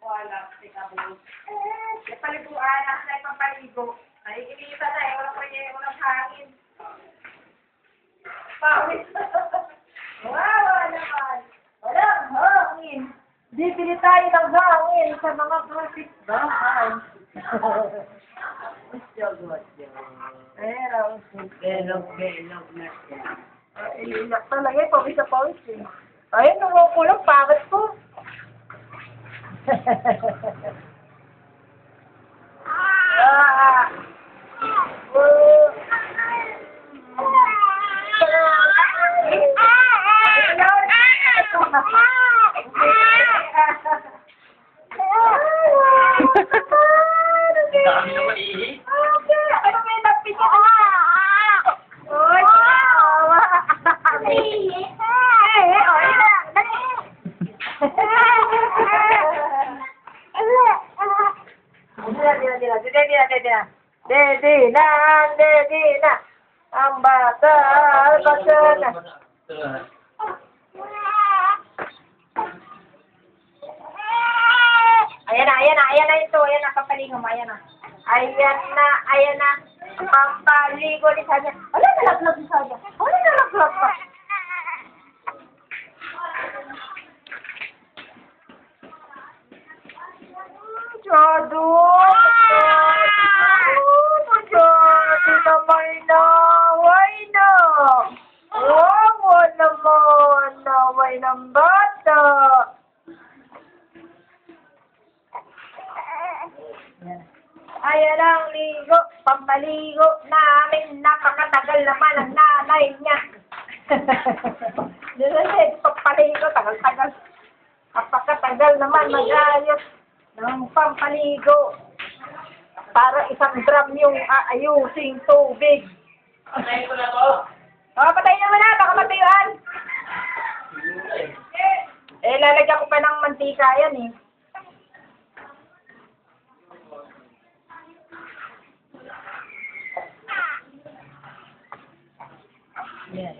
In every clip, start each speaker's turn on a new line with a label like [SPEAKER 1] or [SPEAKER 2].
[SPEAKER 1] Wala, tikabog. Yung paliguan, nasa na ipang paligo. Ay, iniisa na eh, walang hangin. Pawis. Wawa naman. Walang hangin. Bibili tayo ng hangin sa mga kapitbahay. Pero, belog na siya. Iyak talaga eh, pawis sa pawis eh. Ayun, numukulong, pangat ko. Dedi na, ang bata, bata na. Ayan na ito, ayan na, pampaligo mo, ayan na. Ayan na, pampaligo ni Sanya. Wala nalaglag ni Sanya, wala nalaglag pa. Jado! Naway ng bata. Ayan ang ligo, pampaligo namin, napakatagal naman ang nanay niya. Diyan pampaligo, tagal-tagal. Napakatagal naman mag-ayos ng pampaligo. Para isang drum yung aayusing tubig.
[SPEAKER 2] Patayin ko na to.
[SPEAKER 1] Patayin naman na, baka matayuan. Lalagyan ko pa ng mantika yan eh. Yan.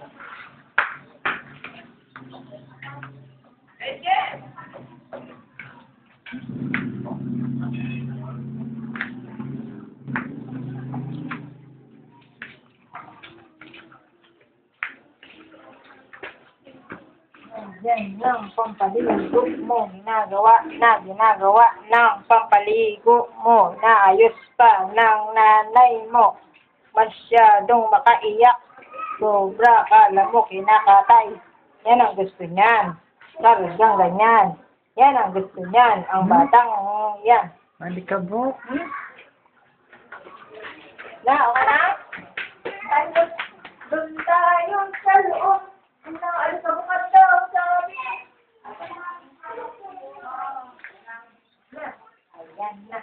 [SPEAKER 1] Yan ang pampaligo mo, ginagawa ng pampaligo mo, naayos pa ng nanay mo. Masyadong makaiyak, sobra, kala mo kinakatay. Yan ang gusto niyan. Talagang ganyan. Yan ang gusto niyan, ang batang yan.
[SPEAKER 2] Malikabok.
[SPEAKER 1] Na, okay na? Doon tayo sa loob. Alis ka bukas daw, sabi. Ayan na.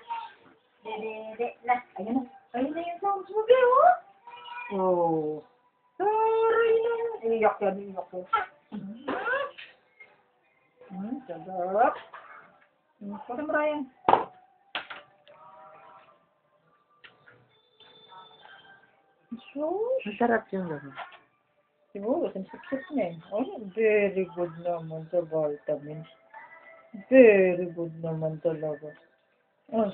[SPEAKER 1] Dede na. Ayan na yung sounds mo, oh. Oh. Sorry na. Iyak yan. Sarap. Pagka Brian.
[SPEAKER 2] Masarap yung gano'n.
[SPEAKER 1] Siguro, sensipsip niya eh. Oh, very good naman sa vitamins. Very good naman talaga. Oh,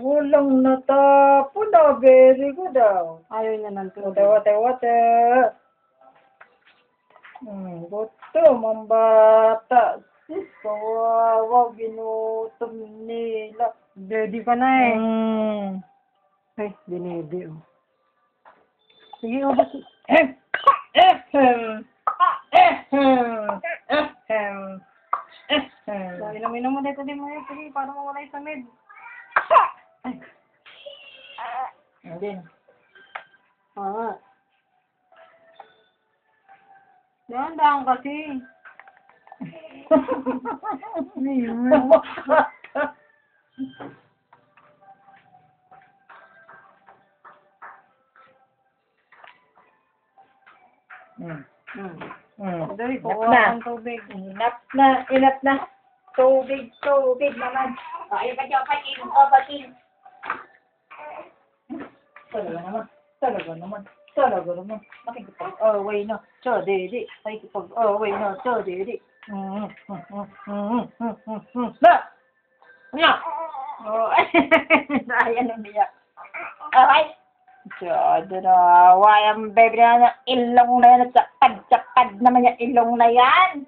[SPEAKER 1] walang natapon na. Very good daw.
[SPEAKER 2] Ayaw niya ng
[SPEAKER 1] Water. Gutom ang bata. Sis, kawawa, ginutom nila.
[SPEAKER 2] Ready ka na eh. Ay, dinede oh. Sige, ubos. Inom mo dito din mo yun. Sige, para mawala yung samid.
[SPEAKER 1] Hindi.
[SPEAKER 2] Dahan-dahan kasi. Dali, kuha ang tubig.
[SPEAKER 1] Enough na. Tubig naman. Ayaw ka dyan, patin. Talaga naman. Makikipag-away na. Chodede. Makikipag-away na. Chodede. Na! No. Oh, ayan ang biyak. Okay. Siyado na. Why ang baby na ilong na yan at sakad naman yung ilong na yan.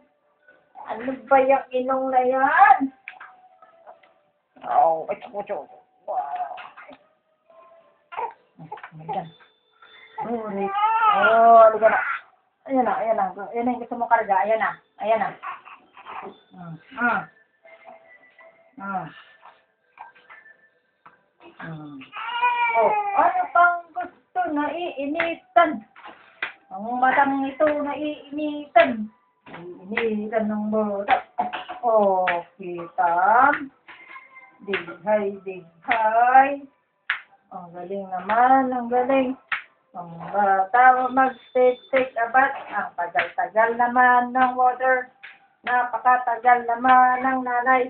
[SPEAKER 1] Ano ba yung ilong na yan? Oh, ito. Wow. Ayan. Oh, liga na. Ayan na. Ayan na yung gusto mo karga. Ayan na. Oh, ano pang gusto na iinitan? Ang matang ito na iinitan. Iinitan ng bata. Oh, kita. Dighay. Ang galing naman, ang galing. Ang bata mag-take a bath. Ang tagal-tagal naman ng water. Napakatagal naman ng nanay.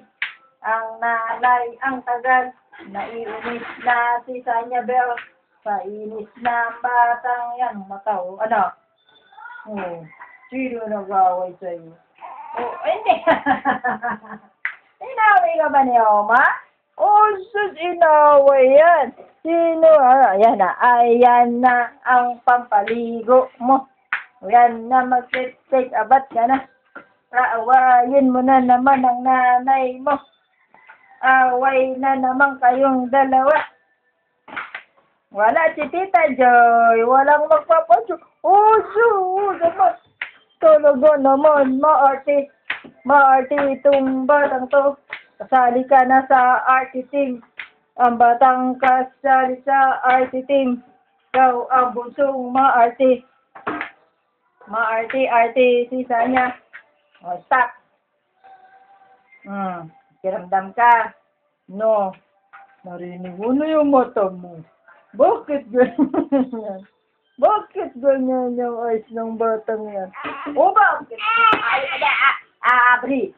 [SPEAKER 1] Ang nanay ang tagal. Naiinis na si Sanya Bell. Painis na batang yan. Mataw. Ano? Oh, sino nag-away sa'yo? Oh, hindi. Inaway ka ba ni Oma? Oh, sus, inaway yan. Sino? Ayan na ang pampaligo mo. Ayan na, mag-take a bath ka na. Aawayin mo na naman ang nanay mo. Away na naman kayong dalawa. Wala si Tita Joy. Walang magpapadyo. Oh, naman. Talaga naman, maarte. Maarte itong batang to. Kasali ka na sa arte team. Ang batang kasali sa arte team. Ikaw ang bunsong maarte. Maarte si Sanya. O, stop. Kiramdam ka. No. Narinig mo na yung mata mo. Bakit ganyan? Bakit ganyan yung eyes ng batang yan? O bakit? Abri.